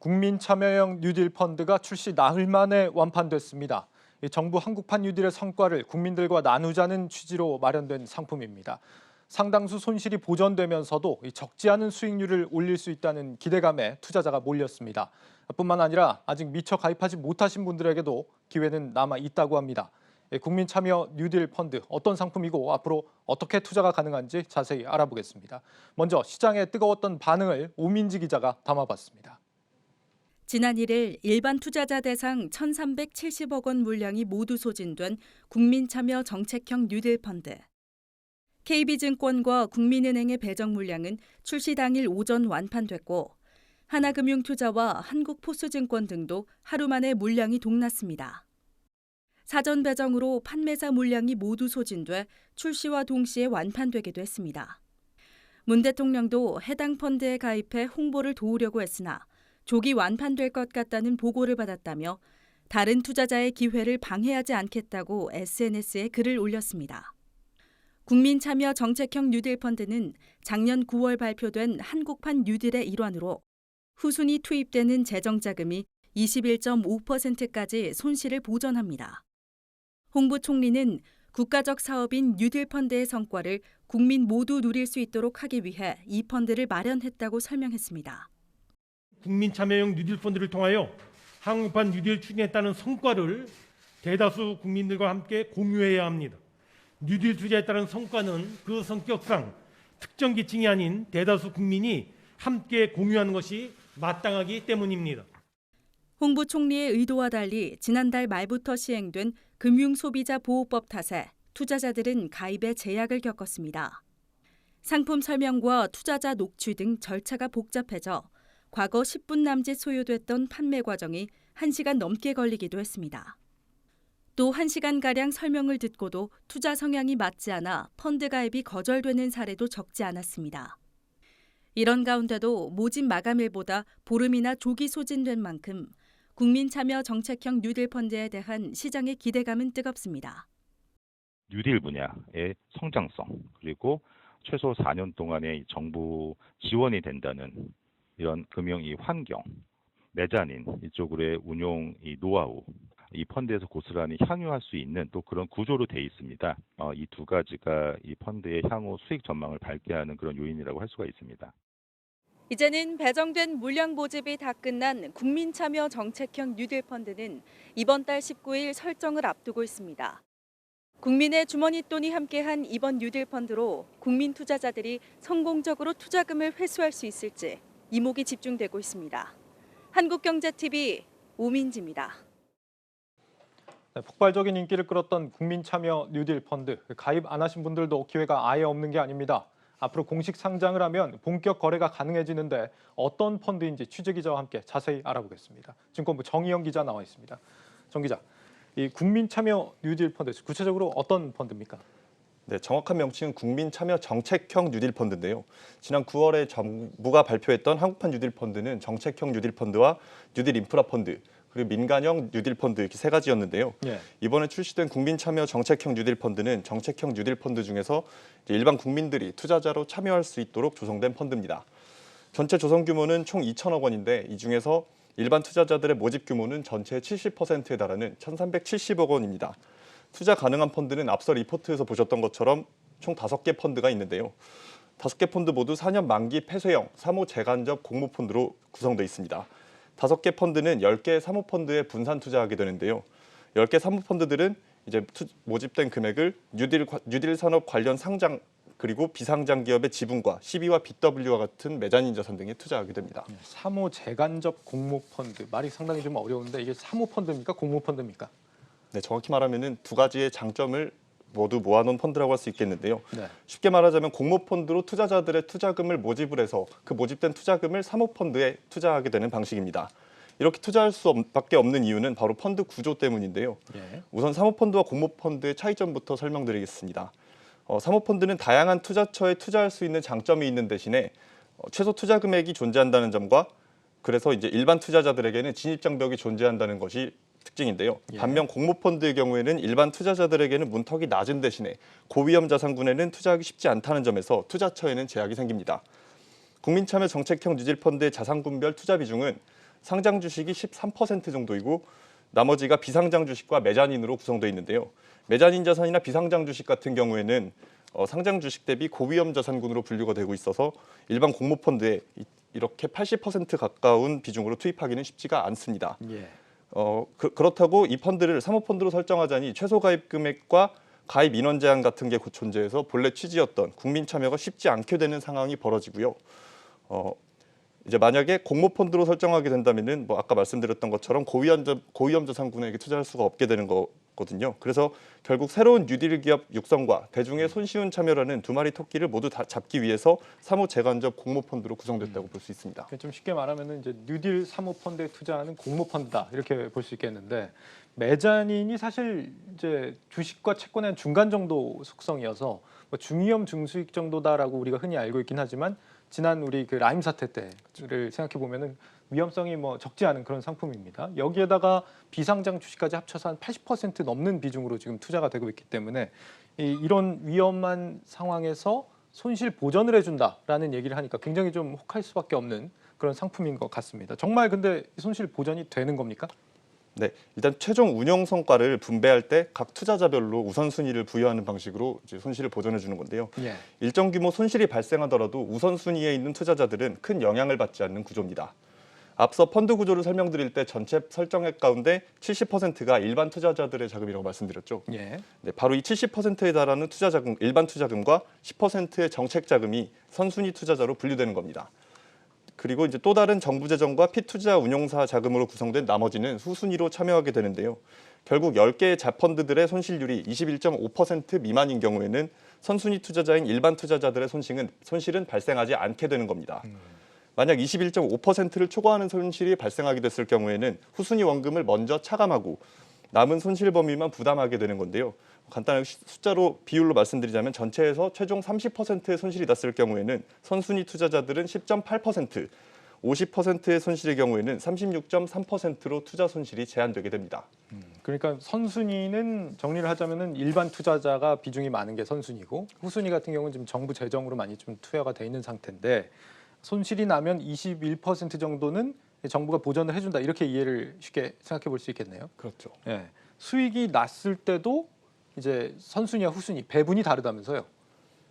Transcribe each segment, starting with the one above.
국민참여형 뉴딜 펀드가 출시 나흘 만에 완판됐습니다. 정부 한국판 뉴딜의 성과를 국민들과 나누자는 취지로 마련된 상품입니다. 상당수 손실이 보전되면서도 적지 않은 수익률을 올릴 수 있다는 기대감에 투자자가 몰렸습니다. 뿐만 아니라 아직 미처 가입하지 못하신 분들에게도 기회는 남아 있다고 합니다. 국민참여 뉴딜 펀드 어떤 상품이고 앞으로 어떻게 투자가 가능한지 자세히 알아보겠습니다. 먼저 시장의 뜨거웠던 반응을 오민지 기자가 담아봤습니다. 지난 1일 일반 투자자 대상 1,370억 원 물량이 모두 소진된 국민참여 정책형 뉴딜 펀드. KB증권과 국민은행의 배정 물량은 출시 당일 오전 완판됐고 하나금융투자와 한국포스증권 등도 하루 만에 물량이 동났습니다. 사전 배정으로 판매사 물량이 모두 소진돼 출시와 동시에 완판되기도 했습니다. 문 대통령도 해당 펀드에 가입해 홍보를 도우려고 했으나 조기 완판될 것 같다는 보고를 받았다며 다른 투자자의 기회를 방해하지 않겠다고 SNS에 글을 올렸습니다. 국민참여 정책형 뉴딜 펀드는 작년 9월 발표된 한국판 뉴딜의 일환으로 후순위 투입되는 재정자금이 21.5%까지 손실을 보전합니다. 홍 부총리는 국가적 사업인 뉴딜 펀드의 성과를 국민 모두 누릴 수 있도록 하기 위해 이 펀드를 마련했다고 설명했습니다. 국민참여형 뉴딜 펀드를 통하여 한국판 뉴딜 추진했다는 성과를 대다수 국민들과 함께 공유해야 합니다. 뉴딜 투자에 따른 성과는 그 성격상 특정 계층이 아닌 대다수 국민이 함께 공유하는 것이 마땅하기 때문입니다. 홍 부총리의 의도와 달리 지난달 말부터 시행된 금융소비자보호법 탓에 투자자들은 가입에 제약을 겪었습니다. 상품 설명과 투자자 녹취 등 절차가 복잡해져 과거 10분 남짓 소요됐던 판매 과정이 1시간 넘게 걸리기도 했습니다. 또 1시간가량 설명을 듣고도 투자 성향이 맞지 않아 펀드 가입이 거절되는 사례도 적지 않았습니다. 이런 가운데도 모집 마감일보다 보름이나 조기 소진된 만큼 국민참여 정책형 뉴딜 펀드에 대한 시장의 기대감은 뜨겁습니다. 뉴딜 분야의 성장성 그리고 최소 4년 동안의 정부 지원이 된다는 이런 금융 환경, 내자닌 이쪽으로의 운용 노하우, 이 펀드에서 고스란히 향유할 수 있는 또 그런 구조로 돼 있습니다. 이 두 가지가 이 펀드의 향후 수익 전망을 밝게 하는 그런 요인이라고 할 수가 있습니다. 이제는 배정된 물량 모집이 다 끝난 국민참여 정책형 뉴딜 펀드는 이번 달 19일 설정을 앞두고 있습니다. 국민의 주머니 돈이 함께한 이번 뉴딜 펀드로 국민 투자자들이 성공적으로 투자금을 회수할 수 있을지 이목이 집중되고 있습니다. 한국경제TV 오민지입니다. 폭발적인 인기를 끌었던 국민참여 뉴딜 펀드, 가입 안 하신 분들도 기회가 아예 없는 게 아닙니다. 앞으로 공식 상장을 하면 본격 거래가 가능해지는데 어떤 펀드인지 취재기자와 함께 자세히 알아보겠습니다. 증권부 정희영 기자 나와 있습니다. 정 기자, 이 국민참여 뉴딜 펀드 구체적으로 어떤 펀드입니까? 네, 정확한 명칭은 국민참여 정책형 뉴딜 펀드인데요. 지난 9월에 정부가 발표했던 한국판 뉴딜 펀드는 정책형 뉴딜 펀드와 뉴딜 인프라 펀드, 그리고 민간형 뉴딜 펀드 이렇게 세 가지였는데요. 예. 이번에 출시된 국민참여 정책형 뉴딜 펀드는 정책형 뉴딜 펀드 중에서 일반 국민들이 투자자로 참여할 수 있도록 조성된 펀드입니다. 전체 조성 규모는 총 2천억 원인데 이 중에서 일반 투자자들의 모집 규모는 전체의 70%에 달하는 1,370억 원입니다. 투자 가능한 펀드는 앞서 리포트에서 보셨던 것처럼 총 5개 펀드가 있는데요. 5개 펀드 모두 4년 만기 폐쇄형 사모 재간접 공모펀드로 구성되어 있습니다. 5개 펀드는 10개 사모펀드에 분산 투자하게 되는데요. 10개 사모펀드들은 이제 모집된 금액을 뉴딜 산업 관련 상장 그리고 비상장 기업의 지분과 CB와 BW와 같은 메자닌 자산 등에 투자하게 됩니다. 사모 재간접 공모펀드, 말이 상당히 좀 어려운데 이게 사모펀드입니까? 공모펀드입니까? 네, 정확히 말하면 두 가지의 장점을 모두 모아놓은 펀드라고 할 수 있겠는데요. 네. 쉽게 말하자면 공모펀드로 투자자들의 투자금을 모집을 해서 그 모집된 투자금을 사모펀드에 투자하게 되는 방식입니다. 이렇게 투자할 수밖에 없는 이유는 바로 펀드 구조 때문인데요. 예. 우선 사모펀드와 공모펀드의 차이점부터 설명드리겠습니다. 사모펀드는 다양한 투자처에 투자할 수 있는 장점이 있는 대신에 최소 투자 금액이 존재한다는 점과 그래서 이제 일반 투자자들에게는 진입 장벽이 존재한다는 것이 특징인데요. 예. 반면 공모펀드의 경우에는 일반 투자자들에게는 문턱이 낮은 대신에 고위험 자산군에는 투자하기 쉽지 않다는 점에서 투자처에는 제약이 생깁니다. 국민참여 정책형 뉴딜 펀드의 자산군별 투자 비중은 상장 주식이 13% 정도이고 나머지가 비상장 주식과 메자닌으로 구성되어 있는데요. 메자닌 자산이나 비상장 주식 같은 경우에는 상장 주식 대비 고위험 자산군으로 분류가 되고 있어서 일반 공모펀드에 이렇게 80% 가까운 비중으로 투입하기는 쉽지가 않습니다. 예. 그렇다고 이 펀드를 사모펀드로 설정하자니 최소 가입 금액과 가입 인원 제한 같은 게 존재해서 본래 취지였던 국민 참여가 쉽지 않게 되는 상황이 벌어지고요. 이제 만약에 공모펀드로 설정하게 된다면은 뭐 아까 말씀드렸던 것처럼 고위험 자산군에게 투자할 수가 없게 되는 거거든요. 그래서 결국 새로운 뉴딜 기업 육성과 대중의 손쉬운 참여라는 두 마리 토끼를 모두 다 잡기 위해서 사모 재간접 공모펀드로 구성됐다고 볼 수 있습니다. 좀 쉽게 말하면은 이제 뉴딜 사모펀드에 투자하는 공모펀드다 이렇게 볼 수 있겠는데 메자닌이 사실 이제 주식과 채권의 한 중간 정도 속성이어서 뭐 중위험 중수익 정도다라고 우리가 흔히 알고 있긴 하지만 지난 우리 그 라임 사태 때를 생각해 보면은 위험성이 뭐 적지 않은 그런 상품입니다. 여기에다가 비상장 주식까지 합쳐서 한 80% 넘는 비중으로 지금 투자가 되고 있기 때문에 이런 위험한 상황에서 손실 보전을 해준다라는 얘기를 하니까 굉장히 좀 혹할 수밖에 없는 그런 상품인 것 같습니다. 정말 근데 손실 보전이 되는 겁니까? 네, 일단 최종 운영 성과를 분배할 때 각 투자자별로 우선순위를 부여하는 방식으로 이제 손실을 보전해 주는 건데요. 예. 일정 규모 손실이 발생하더라도 우선순위에 있는 투자자들은 큰 영향을 받지 않는 구조입니다. 앞서 펀드 구조를 설명드릴 때 전체 설정액 가운데 70%가 일반 투자자들의 자금이라고 말씀드렸죠. 예. 네, 바로 이 70%에 달하는 투자자금, 일반 투자금과 10%의 정책 자금이 선순위 투자자로 분류되는 겁니다. 그리고 이제 또 다른 정부 재정과 피투자 운용사 자금으로 구성된 나머지는 후순위로 참여하게 되는데요. 결국 10개의 자펀드들의 손실률이 21.5% 미만인 경우에는 선순위 투자자인 일반 투자자들의 손실은 발생하지 않게 되는 겁니다. 만약 21.5%를 초과하는 손실이 발생하게 됐을 경우에는 후순위 원금을 먼저 차감하고 남은 손실 범위만 부담하게 되는 건데요. 간단하게 숫자로 비율로 말씀드리자면 전체에서 최종 30%의 손실이 났을 경우에는 선순위 투자자들은 10.8%, 50%의 손실의 경우에는 36.3%로 투자 손실이 제한되게 됩니다. 그러니까 선순위는 정리를 하자면은 일반 투자자가 비중이 많은 게 선순위고 후순위 같은 경우는 지금 정부 재정으로 많이 좀 투여가 돼 있는 상태인데 손실이 나면 21% 정도는 정부가 보전을 해준다 이렇게 이해를 쉽게 생각해 볼 수 있겠네요. 그렇죠. 예. 수익이 났을 때도 이제 선순위와 후순위 배분이 다르다면서요?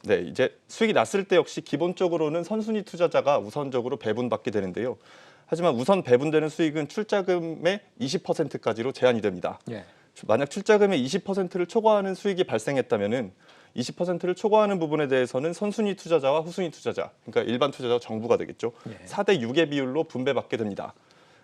네, 이제 수익이 났을 때 역시 기본적으로는 선순위 투자자가 우선적으로 배분받게 되는데요. 하지만 우선 배분되는 수익은 출자금의 20%까지로 제한이 됩니다. 예. 만약 출자금의 20%를 초과하는 수익이 발생했다면은 20%를 초과하는 부분에 대해서는 선순위 투자자와 후순위 투자자, 그러니까 일반 투자자와 정부가 되겠죠. 예. 4대 6의 비율로 분배받게 됩니다.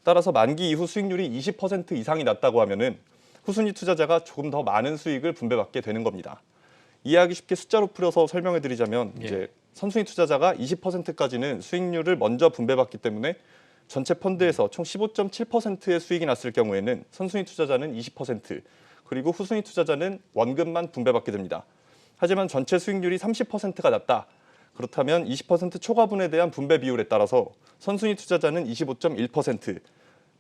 따라서 만기 이후 수익률이 20% 이상이 났다고 하면은 후순위 투자자가 조금 더 많은 수익을 분배받게 되는 겁니다. 이해하기 쉽게 숫자로 풀어서 설명해 드리자면 예. 이제 선순위 투자자가 20%까지는 수익률을 먼저 분배받기 때문에 전체 펀드에서 총 15.7%의 수익이 났을 경우에는 선순위 투자자는 20%, 그리고 후순위 투자자는 원금만 분배받게 됩니다. 하지만 전체 수익률이 30%가 났다. 그렇다면 20% 초과분에 대한 분배 비율에 따라서 선순위 투자자는 25.1%,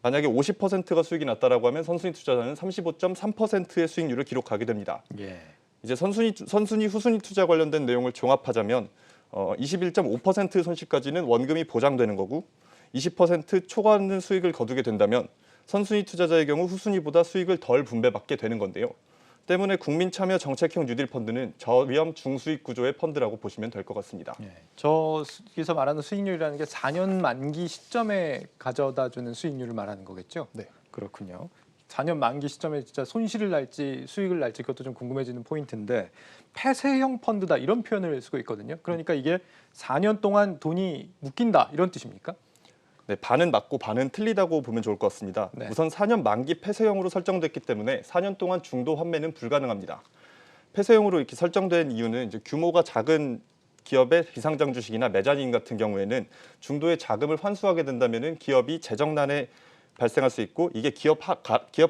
만약에 50%가 수익이 났다라고 하면 선순위 투자자는 35.3%의 수익률을 기록하게 됩니다. 예. 이제 선순위, 후순위 투자 관련된 내용을 종합하자면 21.5%의 손실까지는 원금이 보장되는 거고 20% 초과하는 수익을 거두게 된다면 선순위 투자자의 경우 후순위보다 수익을 덜 분배받게 되는 건데요. 때문에 국민 참여 정책형 뉴딜 펀드는 저위험 중수익 구조의 펀드라고 보시면 될 것 같습니다. 예. 저기서 말하는 수익률이라는 게 4년 만기 시점에 가져다주는 수익률을 말하는 거겠죠? 네. 그렇군요. 4년 만기 시점에 진짜 손실을 날지 수익을 날지 그것도 좀 궁금해지는 포인트인데 폐쇄형 펀드다 이런 표현을 쓰고 있거든요. 그러니까 이게 4년 동안 돈이 묶인다 이런 뜻입니까? 네, 반은 맞고 반은 틀리다고 보면 좋을 것 같습니다. 네. 우선 4년 만기 폐쇄형으로 설정됐기 때문에 4년 동안 중도 환매는 불가능합니다. 폐쇄형으로 이렇게 설정된 이유는 이제 규모가 작은 기업의 비상장 주식이나 메자닌 같은 경우에는 중도의 자금을 환수하게 된다면은 기업이 재정난에 발생할 수 있고 이게 기업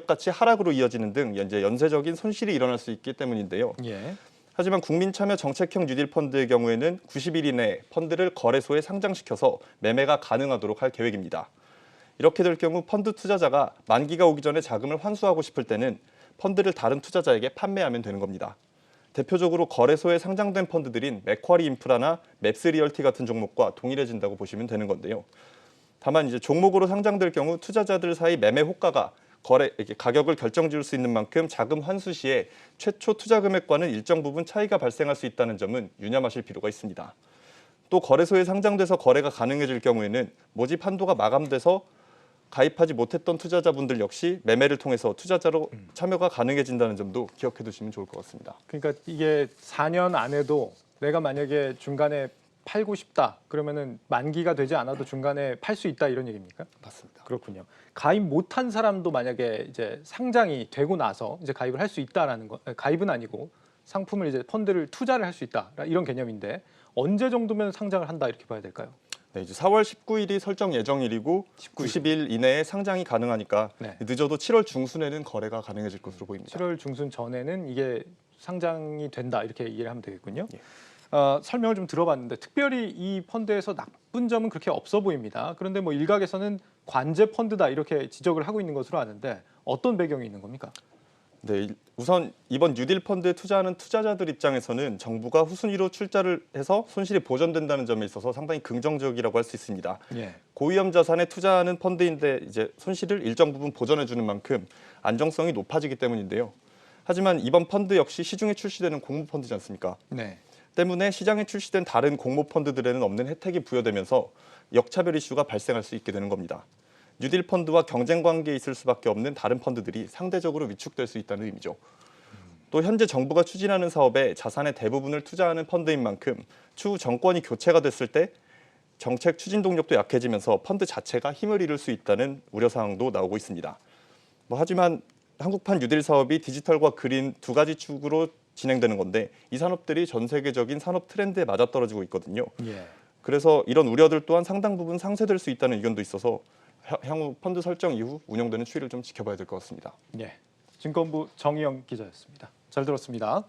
가치 하락으로 이어지는 등 이제 연쇄적인 손실이 일어날 수 있기 때문인데요. 예. 하지만 국민참여 정책형 뉴딜 펀드의 경우에는 90일 이내에 펀드를 거래소에 상장시켜서 매매가 가능하도록 할 계획입니다. 이렇게 될 경우 펀드 투자자가 만기가 오기 전에 자금을 환수하고 싶을 때는 펀드를 다른 투자자에게 판매하면 되는 겁니다. 대표적으로 거래소에 상장된 펀드들인 맥쿼리 인프라나 맵스 리얼티 같은 종목과 동일해진다고 보시면 되는 건데요. 다만 이제 종목으로 상장될 경우 투자자들 사이 매매 호가가 이렇게 가격을 결정지을 수 있는 만큼 자금 환수 시에 최초 투자 금액과는 일정 부분 차이가 발생할 수 있다는 점은 유념하실 필요가 있습니다. 또 거래소에 상장돼서 거래가 가능해질 경우에는 모집 한도가 마감돼서 가입하지 못했던 투자자분들 역시 매매를 통해서 투자자로 참여가 가능해진다는 점도 기억해 두시면 좋을 것 같습니다. 그러니까 이게 4년 안에도 내가 만약에 중간에 팔고 싶다 그러면은 만기가 되지 않아도 중간에 팔 수 있다 이런 얘기입니까? 맞습니다. 그렇군요. 가입 못한 사람도 만약에 이제 상장이 되고 나서 이제 가입을 할 수 있다라는 거, 가입은 아니고 상품을 이제 펀드를 투자를 할 수 있다 이런 개념인데 언제 정도면 상장을 한다 이렇게 봐야 될까요? 네, 이제 4월 19일이 설정 예정일이고 90일 이내에 상장이 가능하니까 네. 늦어도 7월 중순에는 거래가 가능해질 것으로 보입니다. 7월 중순 전에는 이게 상장이 된다 이렇게 이해를 하면 되겠군요. 예. 설명을 좀 들어봤는데 특별히 이 펀드에서 나쁜 점은 그렇게 없어 보입니다. 그런데 뭐 일각에서는 관제 펀드다 이렇게 지적을 하고 있는 것으로 아는데 어떤 배경이 있는 겁니까? 네, 우선 이번 뉴딜 펀드에 투자하는 투자자들 입장에서는 정부가 후순위로 출자를 해서 손실이 보전된다는 점에 있어서 상당히 긍정적이라고 할 수 있습니다. 예. 고위험 자산에 투자하는 펀드인데 이제 손실을 일정 부분 보전해 주는 만큼 안정성이 높아지기 때문인데요. 하지만 이번 펀드 역시 시중에 출시되는 공모 펀드지 않습니까? 네. 때문에 시장에 출시된 다른 공모 펀드들에는 없는 혜택이 부여되면서 역차별 이슈가 발생할 수 있게 되는 겁니다. 뉴딜 펀드와 경쟁 관계에 있을 수밖에 없는 다른 펀드들이 상대적으로 위축될 수 있다는 의미죠. 또 현재 정부가 추진하는 사업에 자산의 대부분을 투자하는 펀드인 만큼 추후 정권이 교체가 됐을 때 정책 추진 동력도 약해지면서 펀드 자체가 힘을 잃을 수 있다는 우려사항도 나오고 있습니다. 하지만 한국판 뉴딜 사업이 디지털과 그린 두 가지 축으로 진행되는 건데 이 산업들이 전 세계적인 산업 트렌드에 맞아떨어지고 있거든요. 예. 그래서 이런 우려들 또한 상당 부분 상쇄될 수 있다는 의견도 있어서 향후 펀드 설정 이후 운영되는 추이를 좀 지켜봐야 될 것 같습니다. 예. 증권부 정의영 기자였습니다. 잘 들었습니다.